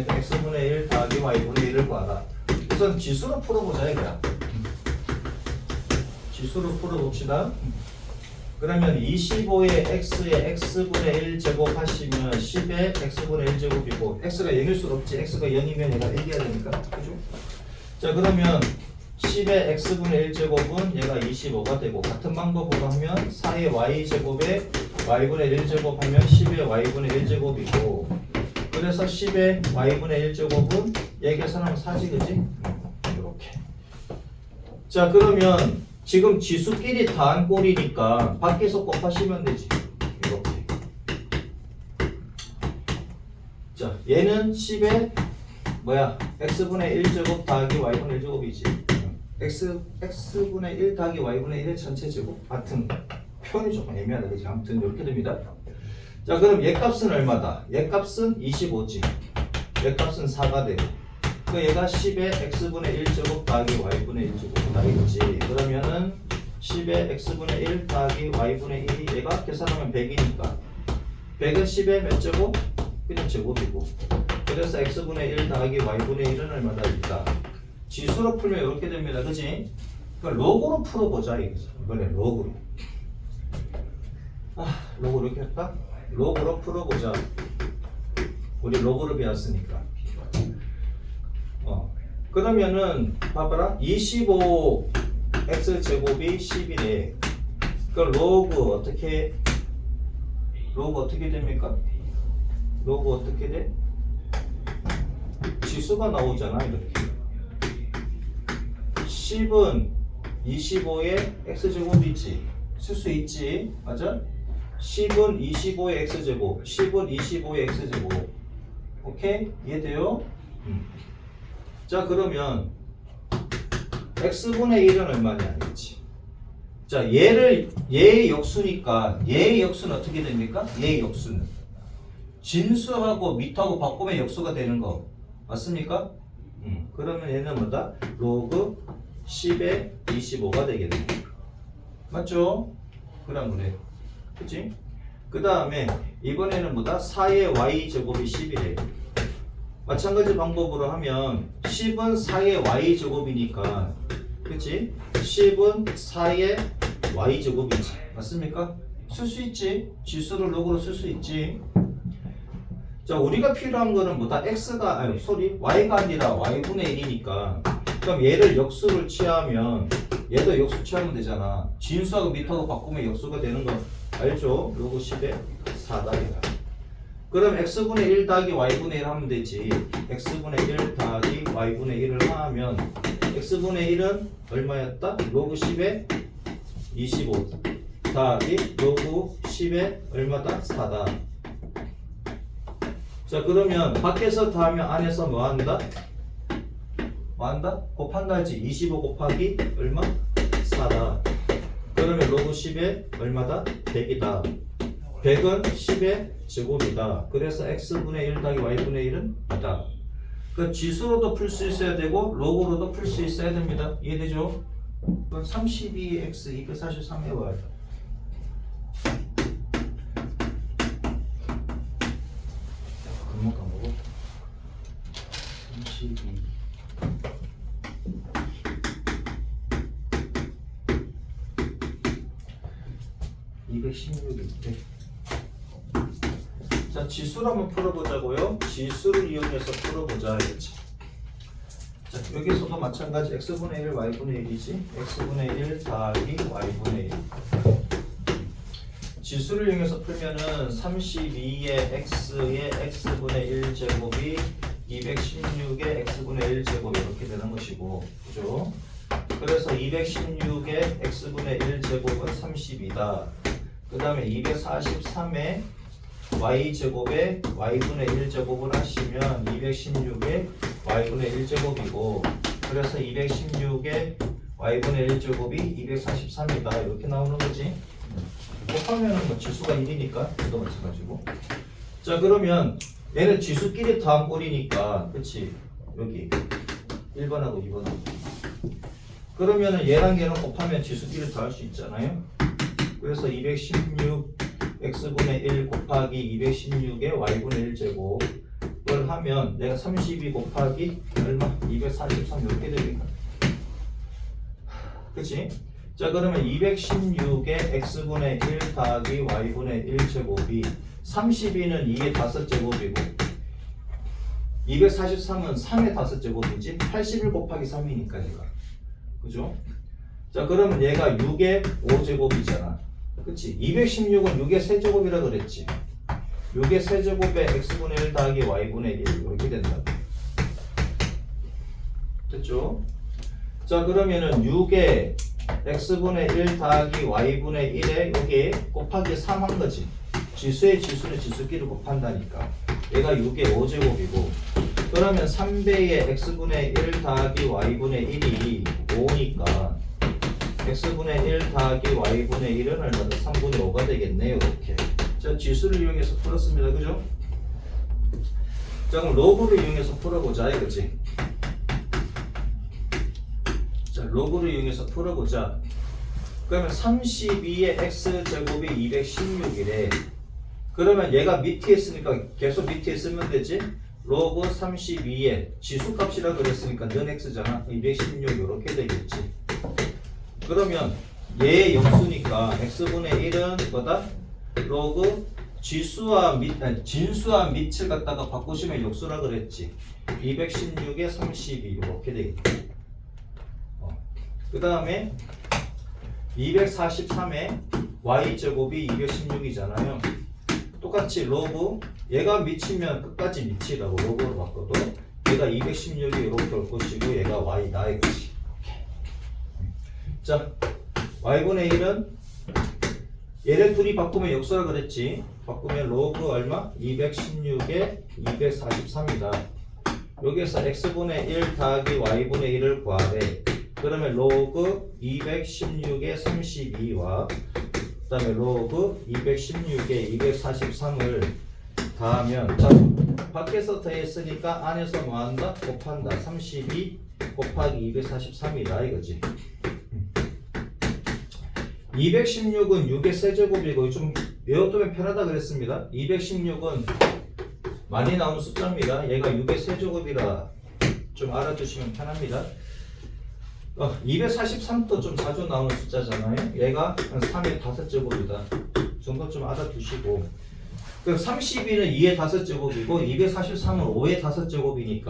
그러니까 x분의 1 더하기 y분의 1을 구하라. 우선 지수로 풀어보자 이거야. 지수로 풀어봅시다. 그러면 25의 x에 x분의 1 제곱하시면 10의 x분의 1 제곱이고 x가 0일 수 없지. x가 0이면 얘가 1이어야 되니까. 그죠? 자 그러면 10의 x분의 1 제곱은 얘가 25가 되고 같은 방법으로 하면 4의 y 제곱에 y분의 1 제곱하면 10의 y분의 1 제곱이고 그래서 10의 y분의 1 제곱은 얘 계산하면 4지 그지? 이렇게. 자 그러면 지금 지수끼리 더한 꼴이니까 밖에서 곱하시면 되지. 이렇게. 자, 얘는 10의 뭐야? x분의 1제곱 더하기 y분의 1제곱이지. x분의 1 더하기 y분의 1의 전체 제곱. 하여튼 표현이 조금 애매하다. 그지? 아무튼 이렇게 됩니다. 자, 그럼 얘 값은 얼마다? 얘 값은 25지. 얘 값은 4가 되고. 그 얘가 10의 x분의 1제곱 더하기 y분의 1제곱이다 이거지. 그러면은 10의 x분의 1 더하기 y분의 1이 얘가 계산하면 100이니까 100은 10의 몇 제곱? 그냥 제곱이고 그래서 x분의 1 더하기 y분의 1은 얼마다 있다. 지수로 풀면 이렇게 됩니다. 그치? 그러니까 로그로 풀어보자 이거지. 이번에 로그로. 로그로 이렇게 할까? 로그로 풀어보자. 우리 로그로 배웠으니까. 그러면은 봐봐라 25x 제곱이 10이래. 그 로그 어떻게 됩니까? 로그 어떻게 돼? 지수가 나오잖아 이렇게. 10은 25의 x제곱이지. 쓸 수 있지. 맞아? 10은 25의 x제곱 10은 25의 x제곱. 오케이? 이해돼요? 자 그러면 x분의 1은 얼마냐 그렇지. 자 얘의 역수니까 얘의 역수는 어떻게 됩니까? 얘의 역수는 진수하고 밑하고 바꾸면 역수가 되는 거 맞습니까? 그러면 얘는 뭐다? 로그 10의 25가 되겠네. 맞죠? 그럼 그래. 그치? 그 다음에 이번에는 뭐다? 4의 y제곱이 10이래. 마찬가지 방법으로 하면 10은 4의 y제곱이니까 그치? 10은 4의 y제곱이지. 맞습니까? 쓸 수 있지. 지수를 로그로 쓸 수 있지. 자 우리가 필요한 거는 뭐다? y가 아니라 y분의 1이니까 그럼 얘를 역수를 취하면 얘도 역수 취하면 되잖아. 진수하고 밑하고 바꾸면 역수가 되는 거 알죠? 로그 10의 4다 얘가. 그럼 x분의 1 더하기 y분의 1 하면 되지. x분의 1 더하기 y분의 1을 하면 x분의 1은 얼마였다? 로그 10의 25 더하기 로그 10의 얼마다? 4다. 자 그러면 밖에서 더하면 안에서 뭐한다? 뭐한다? 곱한다 하지. 25 곱하기 얼마? 4다. 그러면 로그 10의 얼마다? 100이다. 100은 10의 제곱이다. 그래서 x분의 1 더하기 y분의 1은 2다. 그 지수로도 풀 수 있어야 되고 로그로도 풀 수 있어야 됩니다. 이해되죠? 32x 243 해봐야 돼. 까먹어. 32 216인데 자 지수를 한번 풀어보자고요. 지수를 이용해서 풀어보자 이거지. 자 여기서도 마찬가지 x분의 1 y분의 1이지. x분의 1 더하기 y분의 1 지수를 이용해서 풀면은 32의 x의 x분의 1 제곱이 216의 x분의 1 제곱 이렇게 되는 것이고 그죠? 그래서 216의 x분의 1 제곱은 30이다. 그 다음에 243의 y제곱에 y분의 1제곱을 하시면 216의 y분의 1제곱이고 그래서 216의 y분의 1제곱이 243이다. 이렇게 나오는 거지. 곱하면은 뭐 지수가 1이니까 그것도 마찬가지고. 자 그러면 얘는 지수끼리 더한 꼴이니까 그치? 여기 1번하고 2번하고 그러면은 얘랑 얘랑 곱하면 지수끼리 더할 수 있잖아요. 그래서 216 x분의 1 곱하기 216의 y분의 1제곱 그걸 하면 내가 32 곱하기 얼마? 243 이렇게 되니까. 그치? 자 그러면 216의 x분의 1 더하기 y분의 1제곱이 32는 2의 5제곱이고 243은 3의 5제곱이지 81 곱하기 3이니까 얘가. 그죠? 자 그러면 얘가 6의 5제곱이잖아. 그치? 216은 6의 세제곱이라 그랬지. 6의 세제곱에 x분의 1 더하기 y분의 1 이렇게 된다. 됐죠? 자 그러면은 6의 x분의 1 더하기 y분의 1에 여기 곱하기 3 한 거지. 지수의 지수는 지수끼리 곱한다니까. 얘가 6의 5제곱이고 그러면 3배의 x분의 1 더하기 y분의 1이 5니까 x분의 1 더하기 y분의 1은 얼마다? 3분의 5가 되겠네요. 이렇게. 자 지수를 이용해서 풀었습니다. 그죠? 자 그럼 로그를 이용해서 풀어보자 이거지. 자 로그를 이용해서 풀어보자. 그러면 32의 x제곱이 216이래. 그러면 얘가 밑에 있으니까 계속 밑에 쓰면 되지. 로그 32의 지수값이라 그랬으니까 는 x잖아. 216 이렇게 되겠지. 그러면 얘의 역수니까 x분의 1은 뭐다? 로그 진수와 밑을 갖다가 바꾸시면 역수라 그랬지. 216에 32 이렇게 되겠지. 그 다음에 243에 y제곱이 216이잖아요. 똑같이 로그 얘가 미치면 끝까지 미치라고 로그로 바꿔도 얘가 216이 이렇게 올 것이고 얘가 y다 이거지. 자 y분의 1은 얘를 둘이 바꾸면 역수라 그랬지. 바꾸면 로그 얼마? 216에 243이다. 여기에서 x분의 1 더하기 y분의 1을 구하래. 그러면 로그 216에 32와 그 다음에 로그 216에 243을 더하면 자, 밖에서 더했으니까 안에서 뭐한다? 곱한다. 32 곱하기 243이다 이거지. 216은 6의 세제곱이고 좀 외워두면 편하다 그랬습니다. 216은 많이 나오는 숫자입니다. 얘가 6의 세제곱이라 좀 알아두시면 편합니다. 243도 좀 자주 나오는 숫자잖아요. 얘가 한 3의 5제곱이다. 정도 좀 알아두시고. 그럼 32는 2의 5제곱이고 243은 5의 5제곱이니까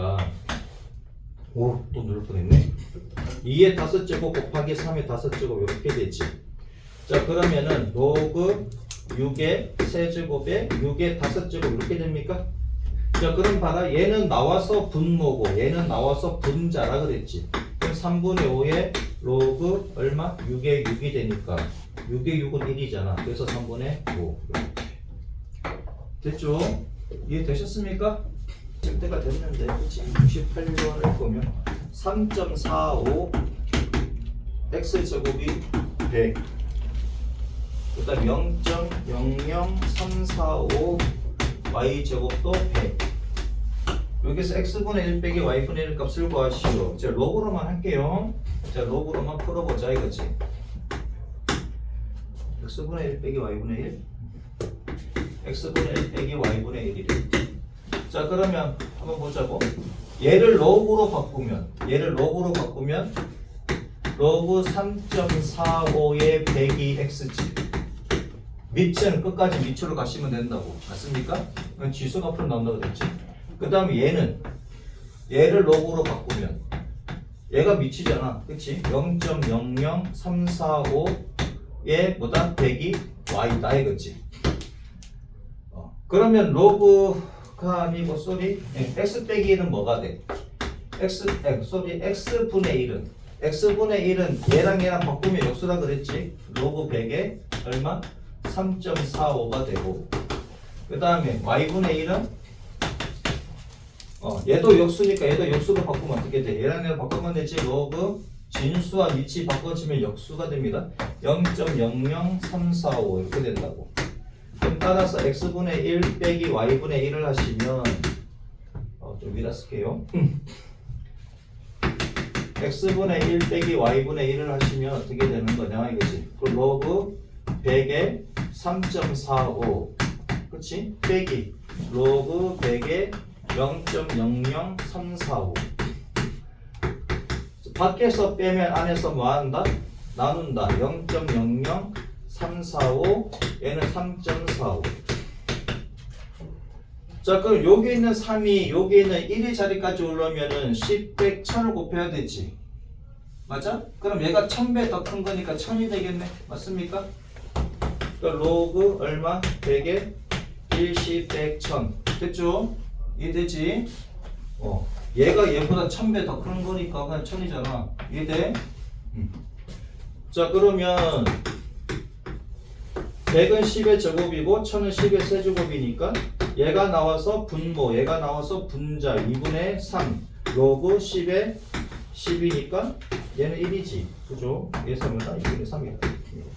오, 또 누를 뻔했네. 2의 5제곱 곱하기 3의 5제곱 이렇게 되지. 자 그러면은 로그 6의 세제곱에 6의 5제곱 이렇게 됩니까? 자 그럼 봐라. 얘는 나와서 분모고 얘는 나와서 분자라 그랬지. 그럼 3분의 5의 로그 얼마? 6의 6이 되니까 6의 6은 1이잖아. 그래서 3분의 5 됐죠? 이해되셨습니까? 질 때가 됐는데 그치? 68번을 보면 3.45 x제곱이 100 그 다음 0.00345 y제곱도 100 여기서 x분의 1 빼기 y분의 1 값을 구하시오. 자 로그로만 할게요. 자 로그로만 풀어보자 이거지. x분의 1 빼기 y분의 1 x분의 1 빼기 y분의 1이래. 자 그러면 한번 보자고. 얘를 로그로 바꾸면 로그 3.45의 100이 x지. 밑은 끝까지 밑으로 가시면 된다고. 맞습니까? 지수가 앞으로 나온다고 그랬지. 그 다음에 얘를 로그로 바꾸면 얘가 밑이잖아. 그치? 0.00345의 뭐다? 100이 y다 이거지. 그러면 로그가 아니고 x 빼기 1은 뭐가 돼? x분의 1은 얘랑 바꾸면 역수라 그랬지. 로그 100에 얼마? 3.45가 되고 그 다음에 y분의 1은 얘도 역수니까 얘도 역수로 바꾸면 어떻게 돼? 얘랑 얘랑 바꾸면 되지. 로그 진수와 밑이 바꿔지면 역수가 됩니다. 0.00345 이렇게 된다고. 그럼 따라서 x분의 1 빼기 y분의 1을 하시면 좀 위라 쓸게요. x분의 1 빼기 y분의 1을 하시면 어떻게 되는 거냐 이거지. 그 로그 100에 3.45 그치? 빼기 로그 100에 0.00345. 밖에서 빼면 안에서 뭐 한다? 나눈다. 0.00345 얘는 3.45. 자, 그럼 여기 있는 3이 여기 있는 1의 자리까지 오려면은 10, 100, 1000을 곱해야 되지. 맞아? 그럼 얘가 1000배 더 큰 거니까 1000이 되겠네. 맞습니까? 그러니까 로그 얼마? 100에 1, 10, 100, 1000. 됐죠? 이해되지? 얘가 얘보다 1000배 더 큰 거니까 그냥 1000이잖아. 이해돼? 자, 그러면 100은 10의 제곱이고 1000은 10의 세제곱이니까 얘가 나와서 분모, 얘가 나와서 분자 2분의 3 로그 10의 10이니까 얘는 1이지. 그죠? 얘 3이다. 2분의 3이다. 이렇게.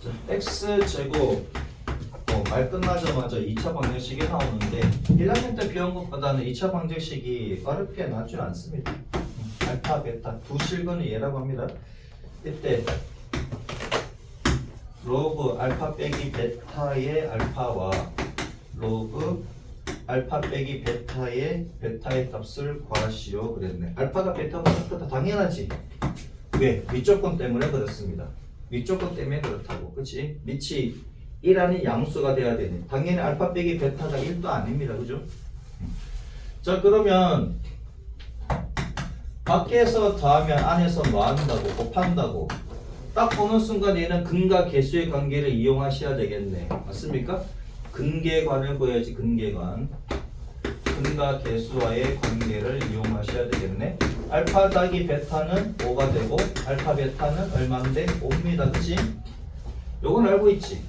자, x제곱 말 끝나자마자 2차 방정식이 나오는데 1학년 때 배운 것보다는 2차 방정식이 어렵게 나지 않습니다. 알파, 베타 두 실근을 얘라고 합니다. 이때 로그 알파 빼기 베타의 알파와 로그 알파 빼기 베타의 값을 구하시오 그랬네. 알파가 베타보다 크다. 당연하지. 왜? 밑조건 때문에 그렇습니다. 밑조건 때문에 그렇다고. 그치? 밑이 1 양수가 돼야 되네. 당연히 알파 빼기 베타가 1도 아닙니다. 그죠? 자, 그러면 밖에서 더하면 안에서 뭐 한다고? 곱한다고. 딱 보는 순간 얘는 근과 계수의 관계를 이용하셔야 되겠네. 맞습니까? 근계관을 보여야지. 근계관. 근과 계수와의 관계를 이용하셔야 되겠네. 알파 더하기 베타는 5가 되고 알파 베타는 얼마인데? 5입니다. 그치? 요건 알고 있지?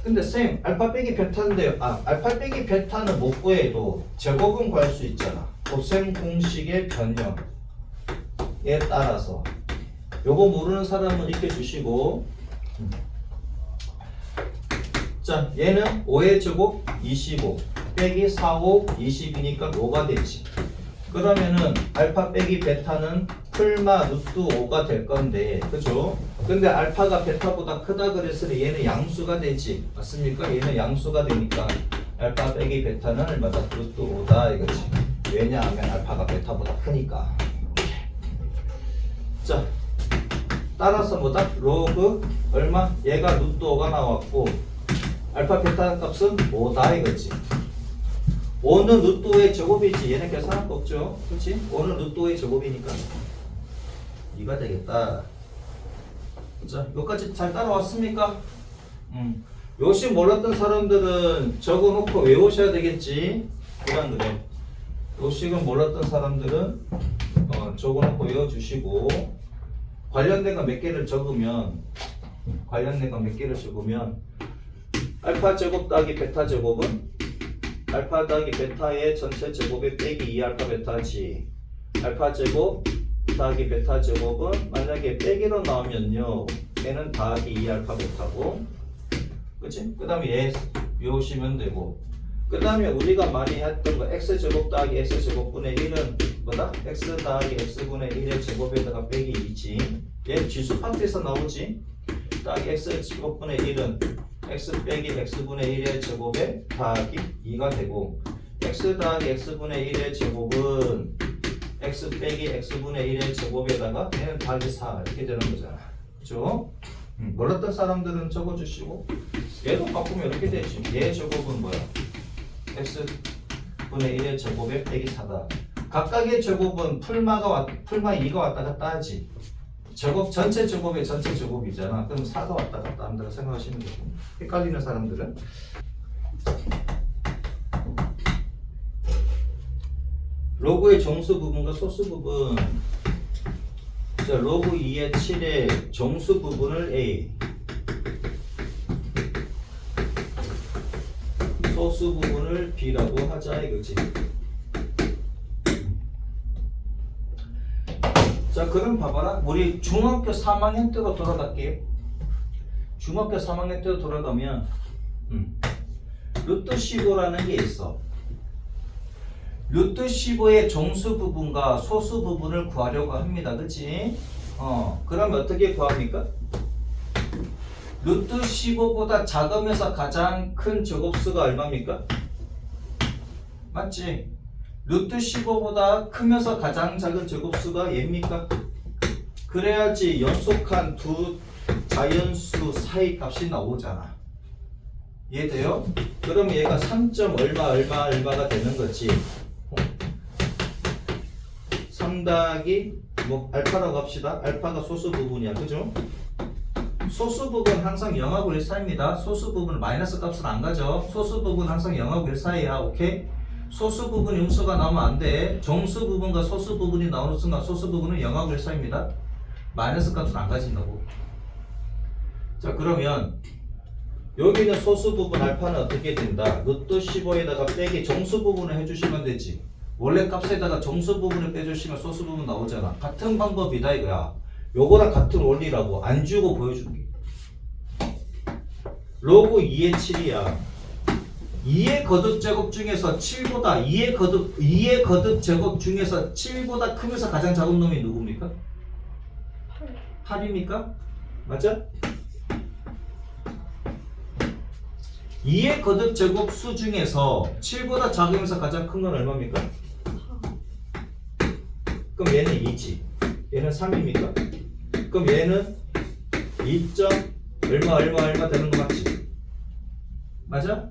근데 쌤 알파 빼기 베타인데 알파 빼기 베타는 못 구해도 제곱은 구할 수 있잖아. 곱셈 공식의 변형에 따라서 요거 모르는 사람은 익혀 주시고. 자, 얘는 5의 제곱 25 빼기 4, 5, 20이니까 5가 되지. 그러면은 알파 빼기 베타는 풀마 루트 5가 될 건데, 그죠? 근데 알파가 베타보다 크다 그랬으니 얘는 양수가 되지. 맞습니까? 얘는 양수가 되니까 알파 빼기 베타는 얼마다? 루트 5다 이거지. 왜냐하면 알파가 베타보다 크니까. 자, 따라서 뭐다? 로그 얼마? 얘가 루트 5가 나왔고 알파 베타 값은 5다 이거지. 5는 루트 5의 제곱이지. 얘는 계산할 거 없죠. 그렇지? 5는 루트 5의 제곱이니까 2가 되겠다. 자, 여기까지 잘 따라왔습니까? 요시 몰랐던 사람들은 적어놓고 외우셔야 되겠지. 그래. 요식은 몰랐던 사람들은 적어놓고 외워주시고 관련된 거 몇 개를 적으면 알파 제곱 더하기 베타 제곱은 알파 더하기 베타의 전체 제곱에 빼기 2 알파 베타지. 알파 제곱 더하기 베타 제곱은 만약에 빼기로 나오면요 얘는 더하기 2 알파 베타고, 그치? 그 다음에 얘 외우시면 되고, 그 다음에 우리가 많이 했던 거 x 제곱 더하기 x 제곱분의 1은 뭐다? x 더하기 x분의 1의 제곱에다가 빼기 2지. 얘 지수 파트에서 나오지. 더하기 x 제곱분의 1은 x 빼기 x분의 1의 제곱에 더하기 2가 되고, x 더하기 x분의 1의 제곱은 x 빼기 x분의 1의 제곱에다가 얘는 더하기 4 이렇게 되는 거잖아. 그죠? 몰랐던 사람들은 적어주시고, 얘도 바꾸면 이렇게 되지. 얘 제곱은 뭐야? x분의 1의 제곱에 빼기 4다. 각각의 제곱은 풀마 2가 왔다 갔다 하지. 제곱 전체 제곱의 전체 제곱이잖아. 그럼 4가 왔다 갔다 한다고 생각하시면 되고. 헷갈리는 사람들은 로그의 정수 부분과 소수 부분. 자, 로그 2의 7의 정수 부분을 A, 소수 부분을 B라고 하자 이거지. 자, 그럼 봐봐라. 우리 중학교 3학년 때로 돌아갈게요. 중학교 3학년 때로 돌아가면 루트 15라는 게 있어. 루트 15의 정수 부분과 소수 부분을 구하려고 합니다. 그치? 그러면 어떻게 구합니까? 루트 15보다 작으면서 가장 큰 제곱수가 얼마입니까? 맞지? 루트 15보다 크면서 가장 작은 제곱수가 얘입니까? 그래야지 연속한 두 자연수 사이 값이 나오잖아. 이해돼요? 그럼 얘가 3. 얼마가 되는 거지. 3 더하기 뭐 알파라고 합시다. 알파가 소수 부분이야. 그죠? 소수 부분 항상 0하고 1 사이입니다. 소수 부분은 마이너스 값은 안 가죠. 소수 부분 항상 0하고 1 사이야. 오케이? 소수 부분 음수가 나오면 안 돼. 정수 부분과 소수 부분이 나오는 순간 소수 부분은 0하고 1 사이입니다. 마이너스 값은 안 가진다고. 자, 그러면 여기는 소수 부분 알파는 어떻게 된다? 루트 15에다가 빼기 정수 부분을 해주시면 되지. 원래 값에다가 정수 부분을 빼주시면 소수 부분 나오잖아. 같은 방법이다 이거야. 요거랑 같은 원리라고. 안 주고 보여줄게. 로그 2의 7이야. 2의 거듭 제곱 중에서 7보다 2의 거듭 제곱 중에서 7보다 크면서 가장 작은 놈이 누굽니까? 8입니까? 맞아? 2의 거듭 제곱 수 중에서 7보다 작으면서 가장 큰 건 얼마입니까? 그럼 얘는 2지. 얘는 3입니까? 그럼 얘는 2. 얼마 되는 거 맞지? 맞아?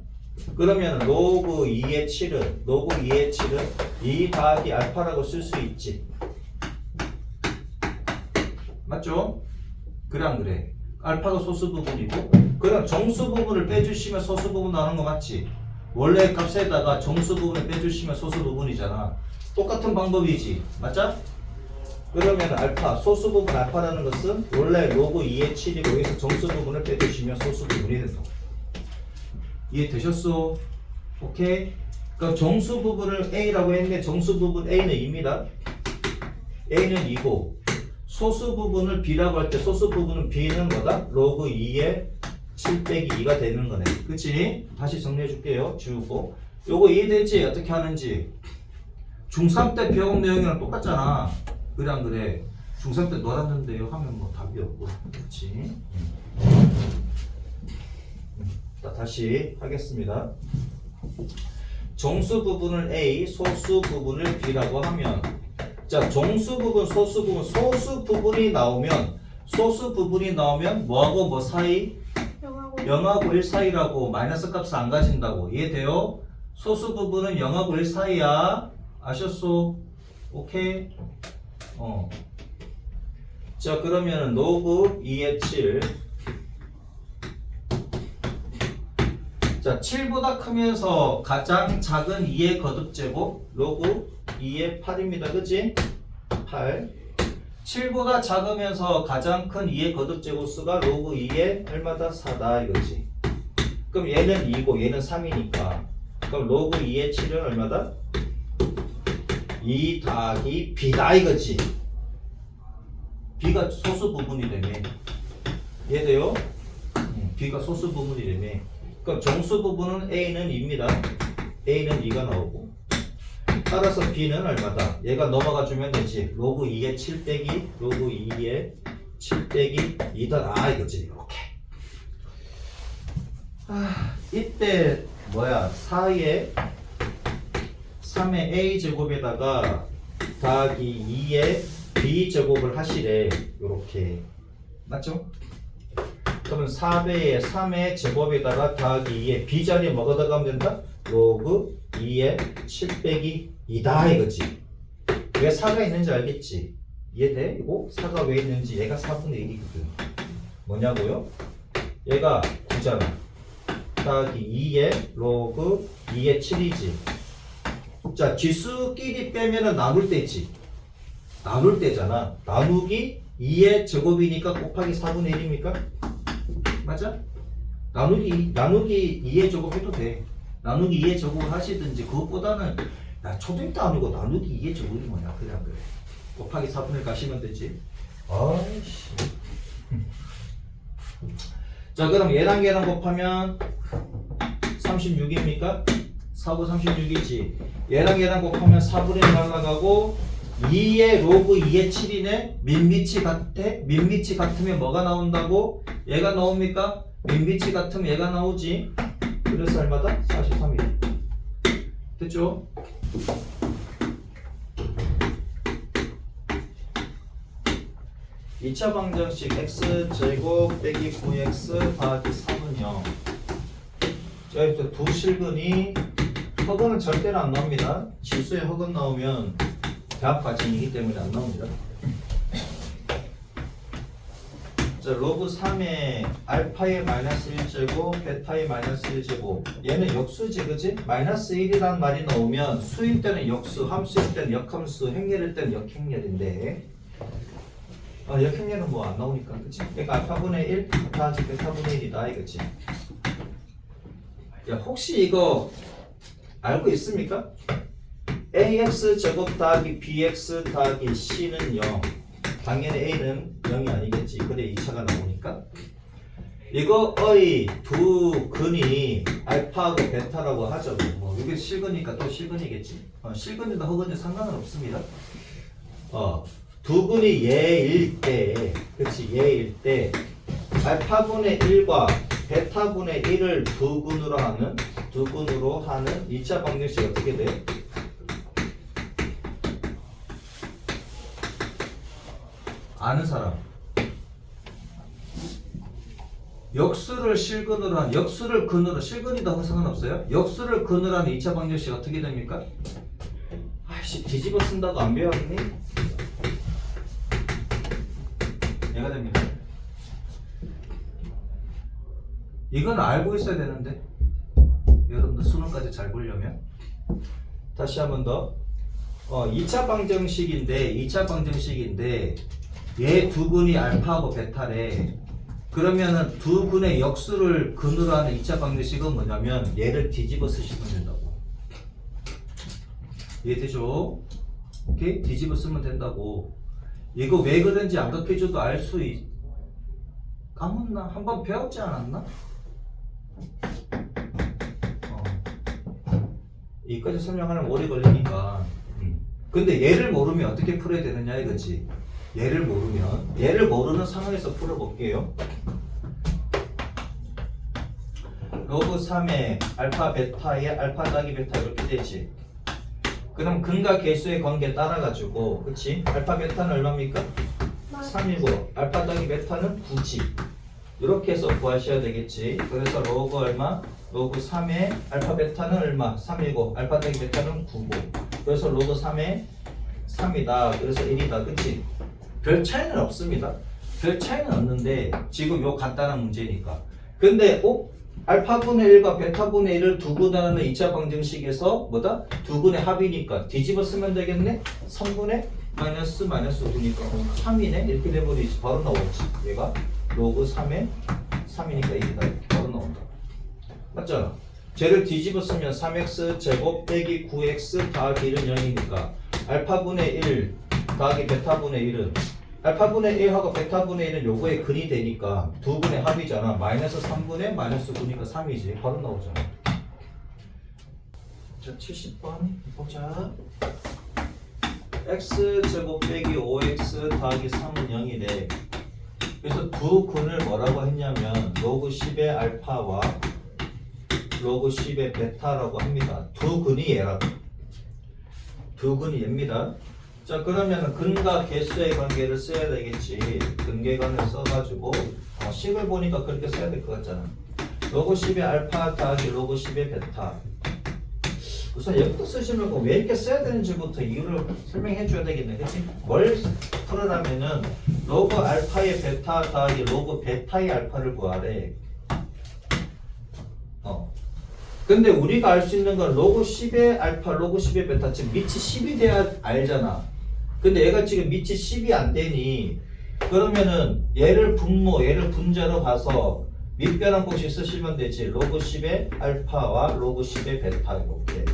그러면 로그 2의 7은 2 더하기 알파라고 쓸 수 있지. 맞죠? 그래 안 그래? 알파가 소수 부분이고, 그럼 정수 부분을 빼주시면 소수 부분 나오는 거 맞지? 원래 값에다가 정수 부분을 빼주시면 소수 부분이잖아. 똑같은 방법이지. 맞죠? 그러면 알파, 소수 부분 알파라는 것은 원래 로그 2의 7이고 여기서 정수 부분을 빼주시면 소수 부분이 된다. 이해되셨어? 오케이? 그럼 정수 부분을 A라고 했는데 정수 부분 A는 2입니다. A는 2고 소수 부분을 B라고 할 때 소수 부분은 B는 뭐다? 로그 2의 7 빼기 2가 되는 거네. 그치? 다시 정리해 줄게요. 지우고. 요거 이해되지? 어떻게 하는지. 중3 때 배운 내용이랑 똑같잖아. 그래 안 그래? 중3 때 놀았는데요 하면 뭐 답이 없고. 그렇지? 다시 하겠습니다. 정수 부분을 A, 소수 부분을 B라고 하면, 자, 정수 부분, 소수 부분, 소수 부분이 나오면 뭐하고 뭐 사이? 0하고 1 사이라고. 마이너스 값을 안 가진다고. 이해돼요? 소수 부분은 0하고 1 사이야. 아셨소? 오케이? 자, 그러면 로그 2의 7. 자, 7보다 크면서 가장 작은 2의 거듭제곱 로그 2의 8입니다. 그치? 8. 7보다 작으면서 가장 큰 2의 거듭제곱수가 로그 2의 얼마다? 4다 이거지. 그럼 얘는 2고 얘는 3이니까 그럼 로그 2의 7은 얼마다? 2 더하기 B다 이거지. B가 소수 부분이라며. 이해돼요? B가 소수 부분이라며. 그럼 정수 부분은 A는 2입니다. A는 2가 나오고 따라서 B는 얼마다? 얘가 넘어가 주면 되지. 로그 2의 7 빼기 로그 2의 7 빼기 2다 이거지. 이렇게. 이때 뭐야? 4의 3의 A제곱에다가 더하기 2의 B제곱을 하시래. 요렇게. 맞죠? 그러면 4배의 3의 제곱에다가 더하기 2의 B자리에 뭐가 들어가면 된다? 로그 2의 7 빼기 2다 이거지. 왜 4가 있는지 알겠지? 이해돼? 이거 4가 왜 있는지. 얘가 4분의 1이거든. 뭐냐고요? 얘가 9잖아. 더하기 2의 로그 2의 7이지. 자, 지수끼리 빼면은 나눌 때지. 나눌 때잖아. 나누기 2의 제곱이니까 곱하기 4분의 1입니까? 맞아? 나누기 2의 제곱 해도 돼. 나누기 2의 제곱을 하시든지. 그것보다는 야, 초등 때 아니고 나누기 2의 제곱이 뭐냐. 그래 안 그래? 곱하기 4분의 1 가시면 되지. 아이씨. 자, 그럼 얘랑 곱하면 36입니까? 4고 36이지. 얘랑 곱하면 4분의 1 날라가고 2의 로그 2의 7이네. 민비치 같아? 민비치 같으면 뭐가 나온다고? 얘가 나옵니까? 민비치 같으면 얘가 나오지. 그래서 얼마다? 43이다. 됐죠? (2차) 방정식 x제곱 빼기 9x 더하기 3은 0. 자, 이제 두 실근이 허근은 절대로 안 나옵니다. 지수에 허근 나오면 대합 과정이기 때문에 안 나옵니다. 자, 로그 3의 알파의 마이너스 1제곱, 베타의 마이너스 1제곱. 얘는 역수지, 그지? 마이너스 1이란 말이 나오면 수일 때는 역수, 함수일 때는 역함수, 행렬일 때는 역행렬인데, 역행렬은 뭐 안 나오니까, 그치? 그러니까 알파분의 1 더하기 베타분의 1이다, 이거지? 야, 혹시 이거 알고 있습니까? ax 제곱 더하기 bx 더하기 c는 0. 당연히 a는 0이 아니겠지. 그래 2차가 나오니까. 이거의 두 근이 알파하고 베타라고 하죠. 뭐 이게 실근이니까 또 실근이겠지. 실근이다 허근이 상관은 없습니다. 두 근이 얘일 때, 그렇지, 얘일 때 알파분의 1과 베타분의 1을 두 근으로 하는 2차 방정식이 어떻게 돼? 아는 사람. 역수를 실근으로 한, 역수를 근으로, 실근이다 상관없어요? 역수를 근으로 하는 2차 방정식 어떻게 됩니까? 아이씨, 뒤집어 쓴다고 안 배웠니? 얘가 됩니다. 이건 알고 있어야 되는데, 여러분들 수능까지 잘 보려면. 다시 한 번 더. 2차 방정식인데 얘 두 근이 알파하고 베타래. 그러면은 두 근의 역수를 근으로 하는 2차 방정식은 뭐냐면 얘를 뒤집어 쓰시면 된다고. 이해되죠? 오케이? 뒤집어 쓰면 된다고. 이거 왜 그런지 안 가르쳐줘도 알 수 까먹나? 한번 배웠지 않았나? 이까지 설명하려면 오래 걸리니까. 근데 얘를 모르면 어떻게 풀어야 되느냐 이거지. 얘를 모르는 상황에서 풀어볼게요. 로그 3의 알파 베타의 알파 더하기 베타 이렇게 되지. 그럼 근과 계수의 관계 따라가지고, 그치? 알파 베타는 얼마입니까? 3이고 알파 더하기 베타는 9지. 이렇게 해서 구하셔야 되겠지. 그래서 로그 얼마? 로그 3의 알파 베타는 얼마? 3이고 알파 더하기 베타는 9고. 그래서 로그 3의 3이다. 그래서 1이다. 그치? 별 차이는 없습니다. 별 차이는 없는데 지금 요 간단한 문제니까. 근데 알파분의 1과 베타분의 1을 두 근하는 2차 방정식에서 뭐다? 두 근의 합이니까 뒤집어 쓰면 되겠네? 3분의 마이너스 9니까 3이네? 이렇게 돼버리지. 바로 나오지. 얘가 로그 3의 3이니까 1이다. 이렇게 바로 나온다. 맞잖아. 쟤를 뒤집어 쓰면 3x 제곱 빼기 9x 더하기 1은 0이니까 알파분의 1 더하기 베타분의 1은 알파분의 1하고 베타분의 1은 요거의 근이 되니까 두 근의 합이잖아. 마이너스 3분의 마이너스 9니까 3이지. 바로 나오잖아. 자, 70번 보자. x제곱 빼기 5x 더하기 3은 0이래. 그래서 두 근을 뭐라고 했냐면 로그 10의 알파와 로그 10의 베타라고 합니다. 두 근이 얘라고. 두 근이 얘입니다. 자, 그러면은 근과 개수의 관계를 써야 되겠지. 근계관을 써가지고 10을 보니까 그렇게 써야 될 것 같잖아. 로그 10의 알파 더하기 로그 10의 베타. 우선 여기부터 쓰지 말고 왜 이렇게 써야 되는지부터 이유를 설명해 줘야 되겠네. 그치? 뭘 풀으라면은 로그 알파의 베타 더하기 로그 베타의 알파를 구하래. 근데 우리가 알 수 있는 건 로그 10의 알파, 로그 10의 베타, 지금 밑이 10이 돼야 알잖아. 근데 얘가 지금 밑이 10이 안 되니, 그러면은 얘를 분모, 얘를 분자로 봐서 밑변환 공식 쓰시면 되지. 로그 10의 알파와 로그 10의 베타 이렇게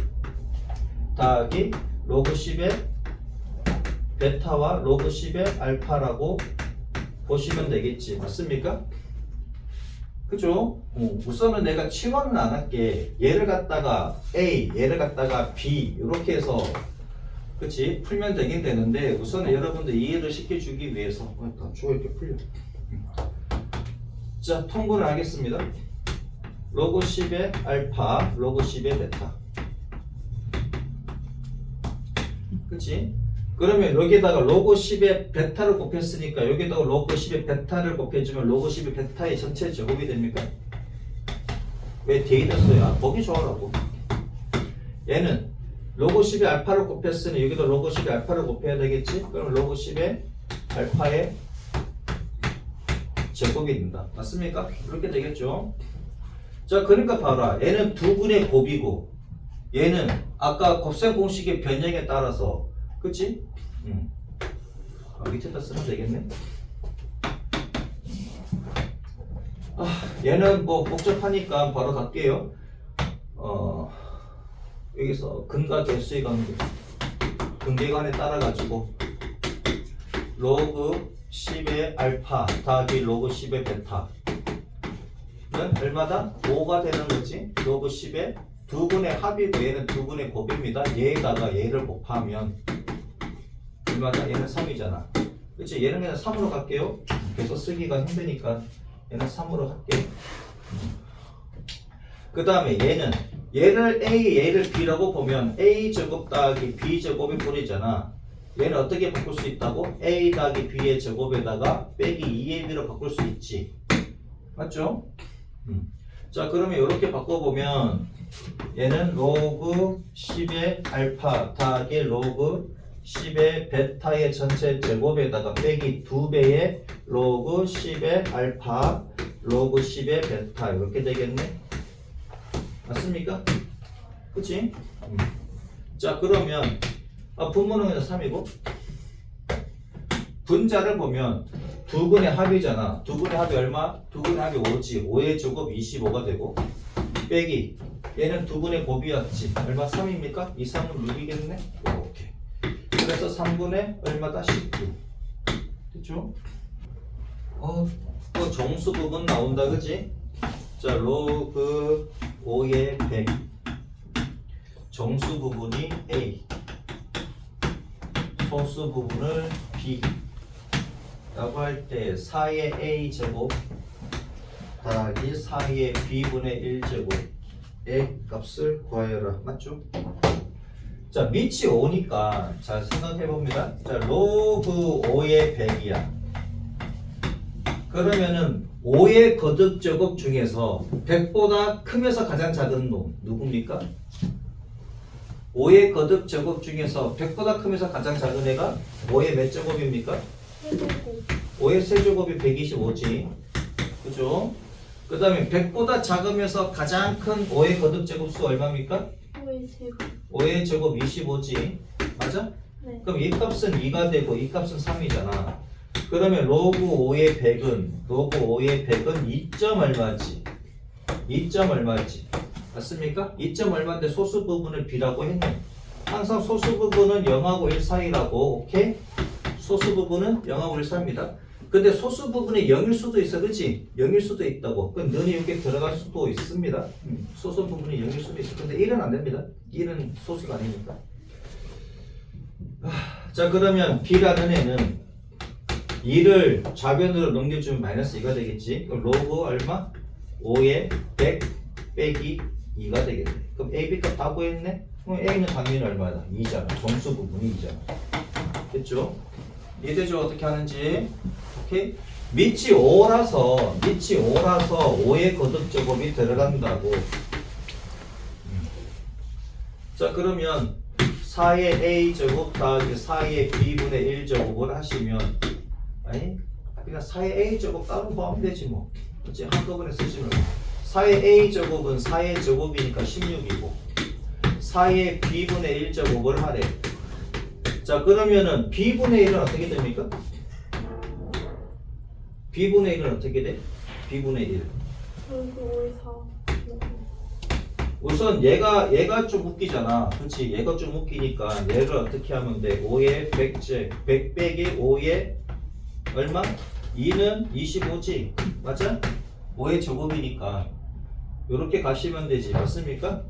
더하기 로그 10의 베타와 로그 10의 알파라고 보시면 되겠지. 맞습니까? 그죠? 우선은 내가 치환은 안 할게. 얘를 갖다가 A, 얘를 갖다가 B 이렇게 해서 그치? 풀면 되긴 되는데 우선 여러분들 이해를 시켜주기 위해서 일단 주어 이렇게 풀려. 자, 통분을 하겠습니다. 로그 10의 알파, 로그 10의 베타. 그치? 그러면 여기에다가 로그 10의 베타를 곱했으니까 여기에다가 로그 10의 베타를 곱해주면 로그 10의 베타의 전체 제곱이 됩니까? 왜 뒤에다 써요? 보기 좋아라고. 얘는 로그 10의 알파를 곱했으니 여기도 로그 10의 알파를 곱해야 되겠지? 그럼 로그 10의 알파의 제곱이 된다. 맞습니까? 이렇게 되겠죠? 자, 그러니까 봐라. 얘는 두 분의 곱이고 얘는 아까 곱셈 공식의 변형에 따라서 그치? 밑에다 쓰면 되겠네. 얘는 뭐 복잡하니까 바로 갈게요. 여기서 근과 개수의 관계, 근계관에 따라 가지고 로그 10의 알파 더하기 로그 10의 베타는 얼마다? 5가 되는 거지. 로그 10의 두 분의 합이고 얘는 두 분의 곱입니다. 얘에다가 얘를 곱하면 얼마다? 얘는 3이잖아. 그치? 얘는 그냥 3으로 갈게요. 계속 쓰기가 힘드니까 얘는 3으로 할게요. 그 다음에 얘를 A, 얘를 B라고 보면 A 제곱 더하기 B 제곱의 꼴이잖아. 얘는 어떻게 바꿀 수 있다고? A 더하기 B의 제곱에다가 빼기 2의 B로 바꿀 수 있지. 맞죠? 자, 그러면 이렇게 바꿔보면 얘는 로그 10의 알파 더하기 로그 10의 베타의 전체 제곱에다가 빼기 2배의 로그 10의 알파 로그 10의 베타 이렇게 되겠네. 맞습니까? 그치? 자, 그러면 분모는 그냥 3이고 분자를 보면 두 분의 합이잖아. 두 분의 합이 얼마? 두 분의 합이 5지. 5의 제곱 25가 되고 빼기 얘는 두 분의 곱이었지. 얼마? 3입니까? 2, 3은 6이겠네? 이렇게. 그래서 3분의 얼마다? 19. 됐죠? 또 정수 부분 나온다. 그지? 자, 로그 5의 100 정수 부분이 A 소수 부분을 B 라고 할 때 4의 A 제곱 더하기 4의 B분의 1제곱의 값을 구하여라. 맞죠? 자, 밑이 5니까 잘 생각해 봅니다. 자, 로그 5의 100이야. 그러면은 5의 거듭 제곱 중에서 100보다 크면서 가장 작은 놈 누굽니까? 5의 거듭 제곱 중에서 100보다 크면서 가장 작은 애가 5의 몇 제곱입니까? 5의 세제곱이 125지. 그죠? 그 다음에 100보다 작으면서 가장 큰 5의 거듭 제곱수 얼마입니까? 5의 제곱 25지. 맞아? 네. 그럼 이 값은 2가 되고 이 값은 3이잖아. 그러면 로그 5의 100은 2점 얼마지? 2점 얼마지? 맞습니까? 2점 얼마인데 소수 부분을 B라고 했네. 항상 소수 부분은 0하고 1 사이라고. 오케이? 소수 부분은 0하고 1 사이입니다. 근데 소수 부분이 0일 수도 있어. 그치? 0일 수도 있다고. 그럼 너는 여기 들어갈 수도 있습니다. 소수 부분이 0일 수도 있어. 근데 1은 안 됩니다. 1은 소수가 아니니까. 자, 그러면 B라는 애는 2를 좌변으로 넘겨주면 마이너스 2가 되겠지. 그럼 로그 얼마? 5의 100 빼기 2가 되겠네. 그럼 A, B 값 다 구했네? 그럼 A는 당연히 얼마다? 2잖아. 정수 부분이 2잖아. 됐죠? 이해되죠? 어떻게 하는지. 오케이? 밑이 5라서 5의 거듭 제곱이 들어간다고. 자, 그러면 4의 A 제곱 더하기 4의 B분의 1 제곱을 하시면 아니 그냥 4의 A 제곱 따로 구하면 되지 뭐. 그치? 한꺼번에 쓰시면 4의 A 제곱은 4의 제곱이니까 16이고 4의 B분의 1 제곱을 하래. 자, 그러면은 B분의 1은 어떻게 됩니까? B분의 1은 어떻게 돼? B분의 1 우선 얘가 좀 웃기잖아. 그치? 얘가 좀 웃기니까 얘를 어떻게 하면 돼? 5의 100 빼기 5의 얼마? 2는 25지. 맞아? 5의 제곱이니까 요렇게 가시면 되지. 맞습니까?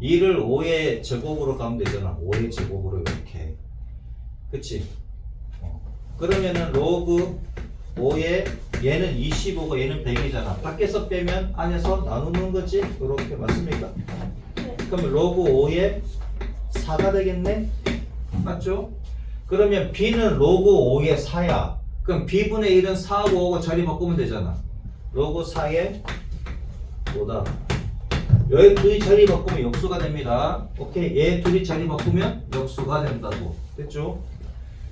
2를 5의 제곱으로 가면 되잖아. 5의 제곱으로 이렇게. 그치? 그러면은 로그 5의 얘는 25고 얘는 100이잖아. 밖에서 빼면 안에서 나누는 거지? 이렇게 맞습니까? 그러면 로그 5의 4가 되겠네? 맞죠? 그러면 b는 로그 5의 4야. 그럼 b분의 1은 4하고 5고 자리 바꾸면 되잖아. 로그 4의 5다. 여기 둘이 자리 바꾸면 역수가 됩니다. 오케이? 얘 둘이 자리 바꾸면 역수가 된다고. 됐죠?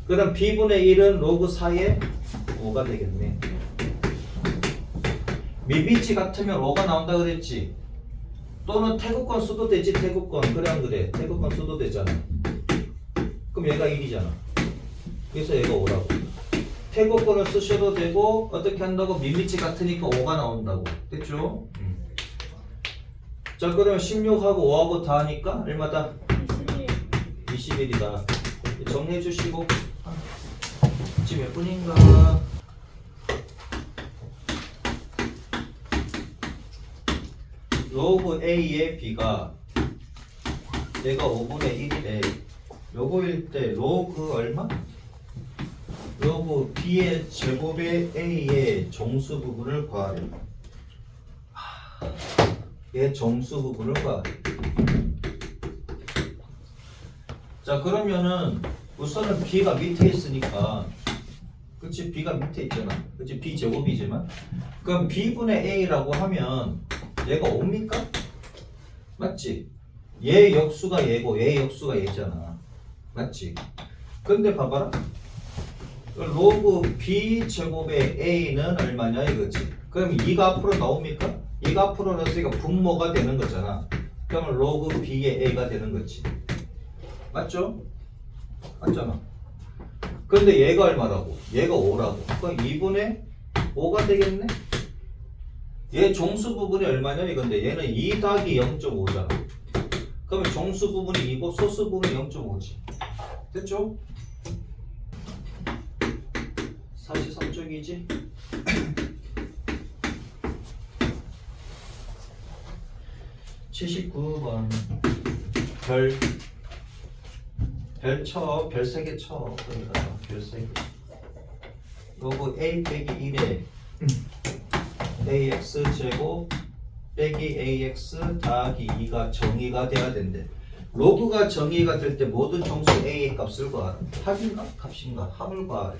그럼 b분의 1은 로그 4의 5가 되겠네. 미비치 같으면 5가 나온다 그랬지. 또는 태극권 써도 되지. 태극권. 그래 안 그래? 태극권 써도 되잖아. 그럼 얘가 1이잖아. 그래서 얘가 5라고. 태극권을 쓰셔도 되고 어떻게 한다고? 미비치 같으니까 5가 나온다고. 됐죠? 자 그러면 16하고 5하고 다 하니까 얼마다? 21이다. 정리해 주시고 지금 몇 분인가? 로그 A의 B가 얘가 5분의 1이래. 요거일 때 로그 얼마? 로그 B의 제곱의 A의 정수 부분을 구하래. 얘 정수 부분을 구하래. 자 그러면은 우선은 B가 밑에 있으니까 그치? B가 밑에 있잖아. 그치? B 제곱이지만 그럼 B분의 A라고 하면 얘가 5입니까? 맞지? 얘 역수가 얘고 얘 역수가 얘잖아. 맞지? 근데 봐봐라. 로그 B 제곱의 A는 얼마냐 이거지. 그럼 2가 앞으로 나옵니까? 2가 앞으로 나왔으니까 분모가 되는 거잖아. 그러면 로그 B의 A가 되는 거지. 맞죠? 맞잖아. 근데 얘가 얼마라고? 얘가 5라고. 그럼 2분의 5가 되겠네? 얘 종수 부분이 얼마냐 이건데 얘는 2 더하기 0.5잖아. 그러면 종수 부분이 2고 소수 부분이 0.5지. 됐죠? 43쪽이지? (79번) 별 쳐. 별 3개 쳐. 그러니까 별 3개. 요거 a 빼기 1에 ax 제곱 빼기 ax 더하기 2가 정의가 돼야 된대. 로그가 정의가 될 때 모든 정수 a의 값을 구하라. 합인가? 값인가? 합을 구하래.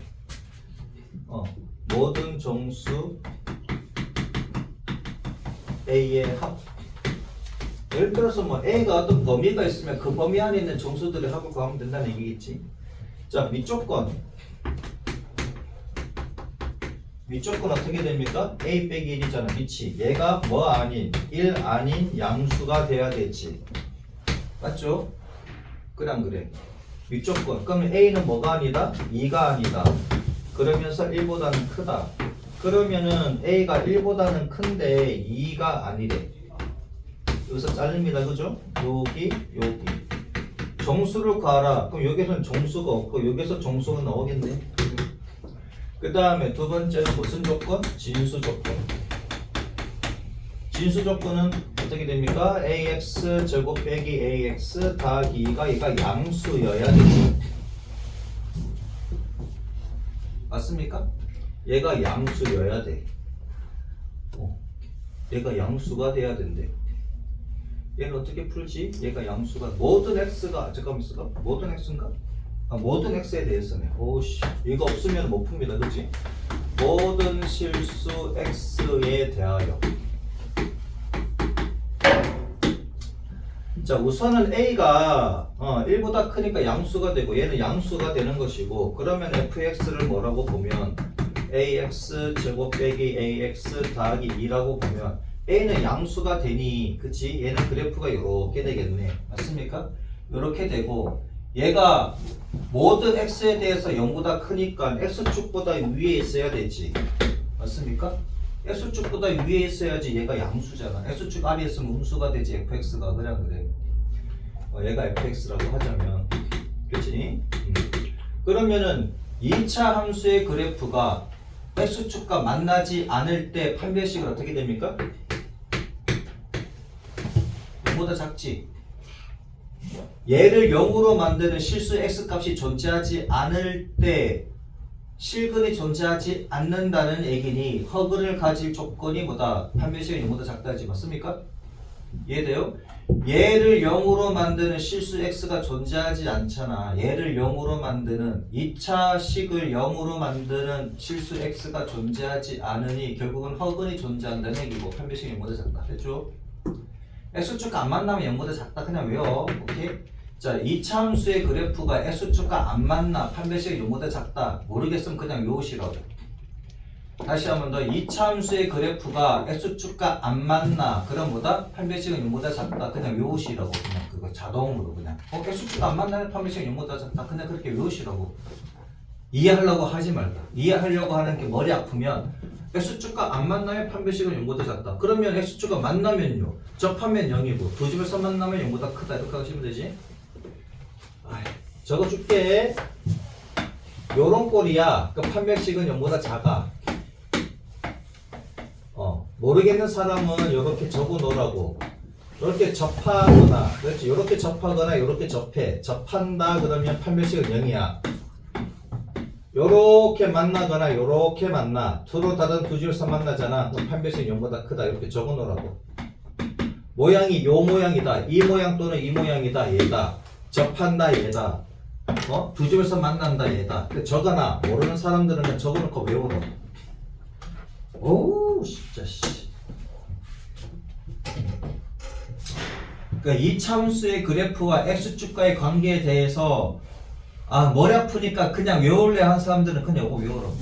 모든 정수 a의 합. 예를 들어서 뭐 a가 어떤 범위가 있으면 그 범위 안에 있는 정수들의 합을 구하면 된다는 얘기겠지. 자 밑조건 어떻게 됩니까? a 빼기 1이잖아. 밑이 얘가 뭐 아닌 1 아닌 양수가 돼야 되지. 맞죠? 그래 안 그래? 밑조건 그러면 a는 뭐가 아니다? 2가 아니다. 그러면서 1보다는 크다. 그러면은 a가 1보다는 큰데 2가 아니래. 여기서 자릅니다. 그죠? 여기 정수를 구하라. 그럼 여기서는 정수가 없고 여기서 정수가 나오겠네. 그 다음에 두 번째는 무슨 조건? 진수 조건. 진수 조건은 어떻게 됩니까? ax 제곱 빼기 ax 더하기 2가 얘가 양수여야 되지. 맞습니까? 얘가 양수여야 돼. 얘가 양수가 돼야 된대. 얘는 어떻게 풀지? 얘가 양수가 모든 x가 잠깐만 있어봐. 모든 x인가? 모든 x에 대해서네. 오씨 이거 없으면 못 풉니다. 그치? 모든 실수 x에 대하여. 자 우선은 a가 1보다 크니까 양수가 되고 얘는 양수가 되는 것이고 그러면 fx를 뭐라고 보면 ax 제곱 빼기 ax 더하기 2라고 보면 a는 양수가 되니 그치? 얘는 그래프가 이렇게 되겠네. 맞습니까? 이렇게 되고 얘가 모든 x에 대해서 0보다 크니까 x축보다 위에 있어야 되지. 맞습니까? x축보다 위에 있어야지 얘가 양수잖아. x축 아래에 있으면 음수가 되지. fx가 그래 안 그래? 얘가 fx라고 하자면 그치? 그러면은 2차 함수의 그래프가 x축과 만나지 않을 때 판별식은 어떻게 됩니까? 0보다 작지? 얘를 0으로 만드는 실수 x값이 존재하지 않을 때 실근이 존재하지 않는다는 얘기니 허근을 가질 조건이 뭐다? 판별식이 0보다 작다지 맞습니까? 이해돼요? 얘를 0으로 만드는 실수 x가 존재하지 않잖아. 얘를 0으로 만드는 2차 식을 0으로 만드는 실수 x가 존재하지 않으니 결국은 허근이 존재한다는 얘기고 판별식이 0보다 작다. 됐죠? x축과 안 만나면 0보다 작다. 그냥 외워. 오케이? 자, 2차 함수의 그래프가 x축과 안 만나 판별식이 0보다 작다. 모르겠으면 그냥 외우시라고. 다시 한 번 더. 2차 함수의 그래프가 x축과 안 만나. 그럼 뭐다? 판별식은 0보다 작다. 그냥 외우시라고. 그냥 그거 자동으로 그냥. x축과 안 만나면 판별식은 0보다 작다. 그냥 그렇게 외우시라고. 이해하려고 하지 말고. 이해하려고 하는 게 머리 아프면 x축과 안 만나면 판별식은 0보다 작다. 그러면 x축과 만나면요. 접하면 0이고 두 집에서 만나면 0보다 크다. 이렇게 하시면 되지. 적어줄게. 요런 꼴이야. 그 판별식은 0보다 작아. 모르겠는 사람은 요렇게 적어 놓으라고. 요렇게 접하거나, 그렇지. 요렇게 접하거나 요렇게 접해. 접한다 그러면 판별식은 0이야. 요렇게 만나거나 요렇게 만나. 서로 다른 두 줄에서 만나잖아. 그럼 판별식은 0보다 크다. 이렇게 적어 놓으라고. 모양이 요 모양이다. 이 모양 또는 이 모양이다. 얘다. 접한다. 얘다. 두 집에서 만난다. 얘다. 적어놔. 모르는 사람들은 그냥 적어놓고 외우라고. 오우 진짜 씨. 그러니까 이 참수의 그래프와 x축과의 관계에 대해서 머리 아프니까 그냥 외울래 한 사람들은 그냥 이거 외우라고.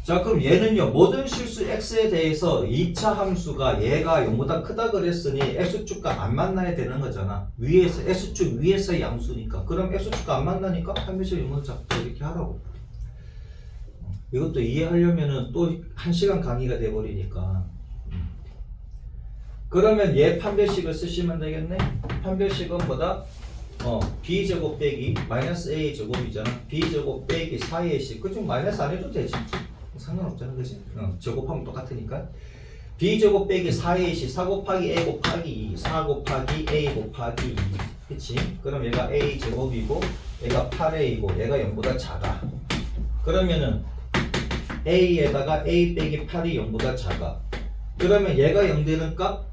자, 그럼 얘는요, 모든 실수 x에 대해서 2차 함수가 얘가 0보다 크다 그랬으니 x축과 안 만나야 되는 거잖아. 위에서 x축 위에서의 함수니까. 그럼 x축과 안 만나니까 판별식 0보다 작다 이렇게 하라고. 이것도 이해하려면은 또 1시간 강의가 돼버리니까. 그러면 얘 판별식을 쓰시면 되겠네. 판별식은 뭐다? b제곱 빼기 마이너스 a 제곱이잖아. b제곱 빼기 4ac. 그중 마이너스 안 해도 되지. 상관없잖아, 그지? 제곱하면 똑같으니까. b제곱 빼기 4ac 4 곱하기 a 곱하기 2 4 곱하기 a 곱하기 2. 그치? 그럼 얘가 a 제곱이고 얘가 8a이고 얘가 0보다 작아. 그러면은 a에다가 a 빼기 8이 0보다 작아. 그러면 얘가 0 되는 값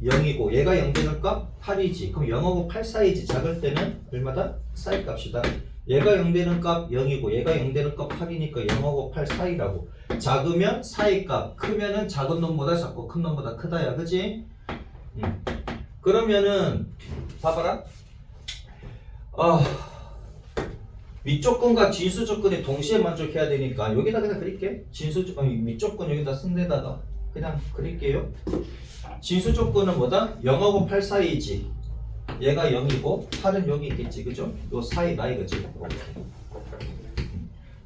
0이고 얘가 0 되는 값 8이지. 그럼 0하고 8 사이지. 작을 때는 얼마다? 사이 값이다. 얘가 0 되는 값 0이고 얘가 0 되는 값 8이니까 0하고 8 사이라고. 작으면 사이 값, 크면은 작은 놈보다 작고 큰 놈보다 크다야. 그지? 그러면은 봐봐라. 밑조건과 진수 조건이 동시에 만족해야 되니까 여기다 그냥 그릴게. 밑조건 여기다 쓴 데다가 그냥 그릴게요. 진수 조건은 뭐다? 0하고 8 사이지. 얘가 0이고 8은 여기 있겠지. 그죠? 요 사이다 이거지.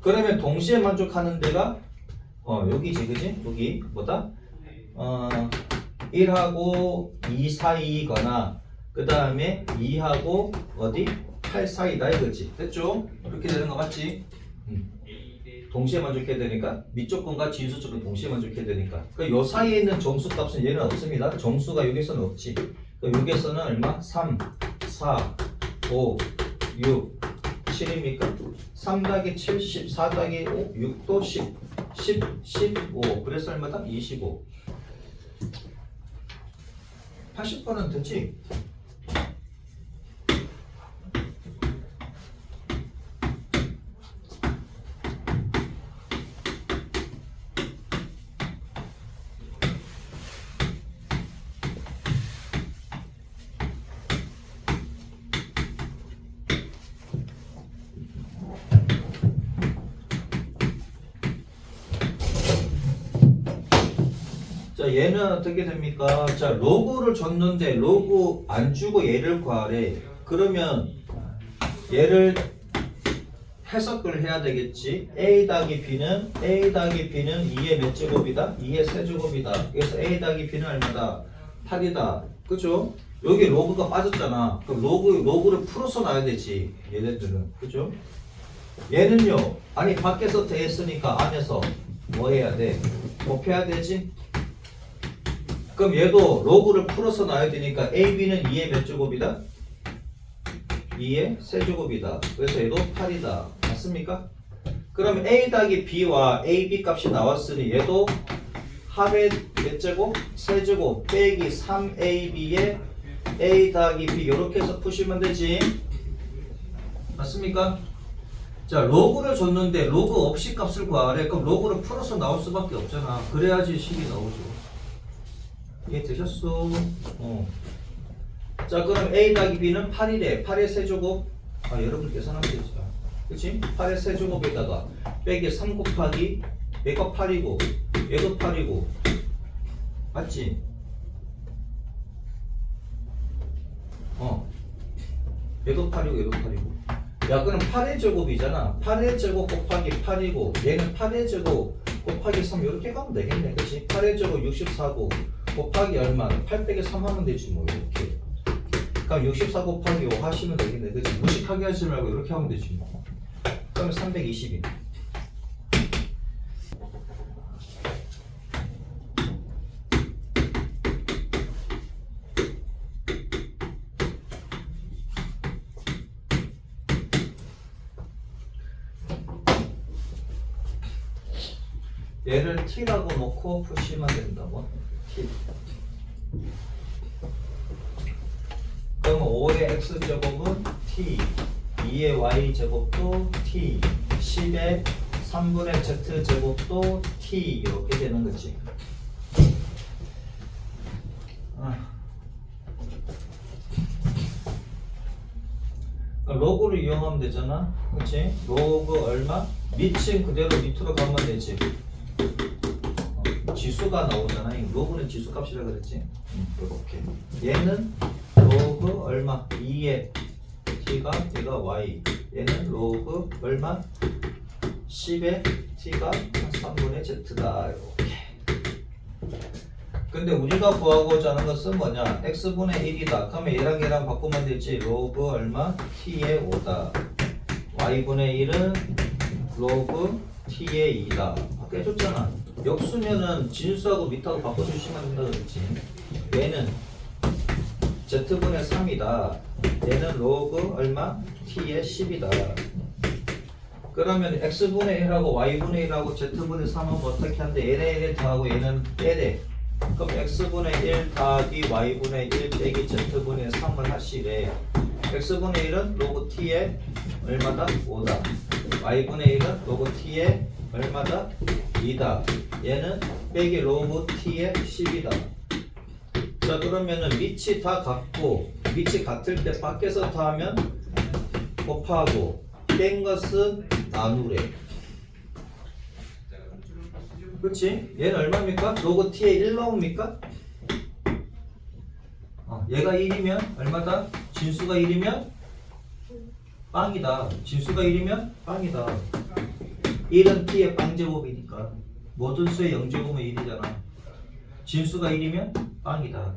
그러면 동시에 만족하는 데가 여기지. 그지? 여기 뭐다? 1하고 2 사이거나 그 다음에 2하고 어디? 8 사이다 이거지. 됐죠? 이렇게 되는 거 맞지? 동시에 만족해야 되니까 밑조건과 진수 조건 동시에 만족해야 되니까. 그러니까 요 사이에 있는 정수값은 얘는 없습니다. 정수가 여기서는 없지. 그러니까 여기서는 얼마? 3, 4, 5, 6, 7입니까? 3 더하기 7, 10, 4 더하기 5, 6도 10, 10, 15. 그래서 얼마다? 25. 80번은 됐지? 자, 얘는 어떻게 됩니까? 자, 로그를 줬는데 로그 안 주고 얘를 구하래. 그러면 얘를 해석을 해야 되겠지. a 더하기 b는 2의 몇 제곱이다? 2의 세제곱이다. 그래서 a 더하기 b는 얼마다? 8이다. 그죠? 여기 로그가 빠졌잖아. 그럼 로그를 풀어서 놔야 되지. 얘네들은. 그죠? 얘는요. 아니 밖에서 대했으니까 안에서 뭐 해야 돼? 곱해야 되지? 그럼 얘도 로그를 풀어서 놔야 되니까 AB는 2의 몇 제곱이다? 2의 세제곱이다. 그래서 얘도 8이다. 맞습니까? 그럼 A 더하기 B와 AB 값이 나왔으니 얘도 합의 몇 제곱? 세제곱 빼기 3AB에 A 더하기 B 이렇게 해서 푸시면 되지. 맞습니까? 자, 로그를 줬는데 로그 없이 값을 구하래. 그럼 로그를 풀어서 나올 수밖에 없잖아. 그래야지 식이 나오죠. 이해되셨어? 자, 그럼 A 더하기 B는 8이래. 8의 세제곱. 여러분 계산하면 되지. 그치? 8의 세제곱에다가 빼기 3 곱하기 얘가 8이고 얘도 8이고 맞지? 얘도 8이고 얘도 8이고 야 그럼 8의 제곱이잖아. 8의 제곱 곱하기 8이고 얘는 8의 제곱 곱하기 3 이렇게 가면 되겠네. 그치? 8의 제곱 64고 곱하기 얼마? 8 빼기 3 하면 되지 뭐 이렇게. 그럼 64 곱하기 5 하시면 되겠네. 그치? 무식하게 하지 말고 이렇게 하면 되지 뭐. 그럼 320이. 얘를 t라고 놓고 푸시면 된다고. t. 그럼 5의 x제곱은 t, 2의 y제곱도 t, 10의 3분의 z제곱도 t 이렇게 되는 거지. 로그를 이용하면 되잖아. 그치? 로그 얼마? 밑은 그대로 밑으로 가면 되지. 지수가 나오잖아. 로그는 지수값이라 그랬지. 이렇게. 얘는 로그 얼마? 2의 t가 얘가 y. 얘는 로그 얼마? 10의 t가 3분의 z다. 이렇게. 근데 우리가 구하고자 하는 것은 뭐냐? x분의 1이다. 그러면 얘랑 바꾸면 되지. 로그 얼마? t의 5다. y분의 1은 로그 t의 2다. 아까 해줬잖아. 역수면은 진수하고 밑하고 바꿔주시면 된다 그랬지. 얘는 z분의 3이다. 얘는 로그 얼마? t의 10이다. 그러면 x분의 1하고 y분의 1하고 z분의 3하면 어떻게 하는데 얘네 더하고 얘는 빼래. 그럼 x분의 1 더하기 y분의 1 빼기 z분의 3을 하시래. x분의 1은 로그 t의 얼마다? 5다. y분의 1은 로그 t의 얼마다? 2다. 얘는 빼기 로그 t의 10이다. 자 그러면은 밑이 다 같고 밑이 같을 때 밖에서 더하면 곱하고 뺀 것은 나누래. 그렇지? 얘는 얼마입니까? 로그 t의 1 나옵니까? 얘가 1이면 얼마다? 진수가 1이면 빵이다. 진수가 1이면 빵이다. 1은 t의 빵제곱이니까 모든 수의 0제곱은 1이잖아. 진수가 1이면 빵이다.